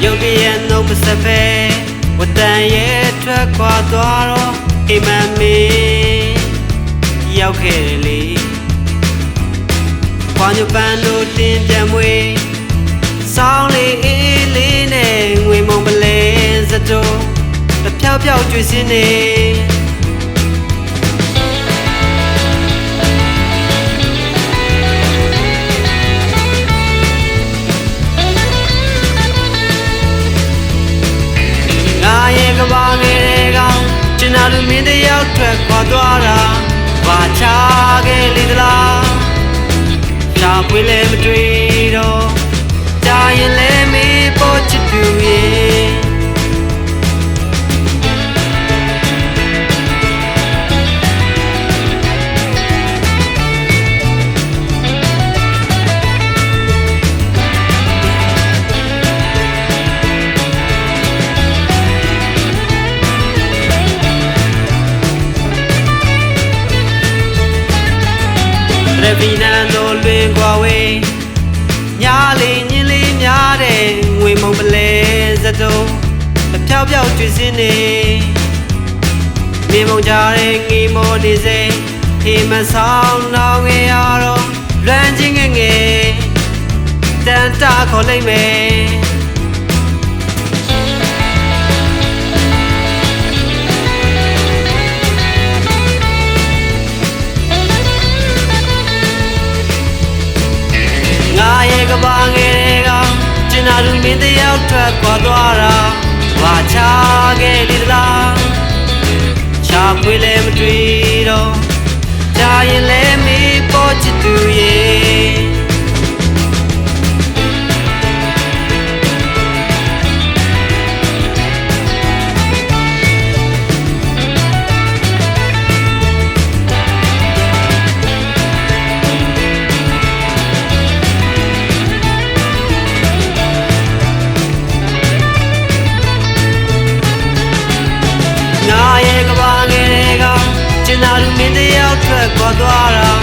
ရုပ်တရက်နှုတ်ပစပဲဝတန်ရဲ့ထွက်ခွာသွားတော့အိမ်မမေရောက်ခဲ့တယ်လေခွာညပန်းတို့တင်ပြန်မွေစောင်းလေးအေးလေးနဲ့ငွေမုံပလဲစတိုးတဖြောက်ဖြောက်ကျွေးစင်းနေကဘာငယ်တဲ့ကောင်ကျင်နာလူမင်းတယောက်ထွက်ခွာသွားတာဘာချခဲ့လေသလားရှာပွေးလည်းမတွေ့တော့ကြာရင်လည်းမေးပေါ်ချစ်သူရဲ့ရဗီနန်တို့လွင်ကွာဝေးညားလေးညင်းလေးများတဲ့ငွေမုံပလဲစတိုးတဖြောက်ဖြောက်ကျွေးစင်းနေမြေမုံကြတဲ့ငီမောနေစေဟေမဆောင်နောင်ငယ်ရတော့လွမ်းချင်းငယ်ငယ်တန်တာခေါ်လိုက်မယ်ကဘာငယ်တဲ့ကောင်ကျင်နာလူမင်းတယောက်ထွက်ခွာသွားတာဘာချခဲ့လေသလားချပွေးလည်းမတွေ့တော့ကြာရင်လည်းမေးပေါ်ချစ်သူရဲ့ကဘာငယ်တဲ့ကောင်ကျင်နာလူမင်းတယောက်ထွက်ခွာသွားတာ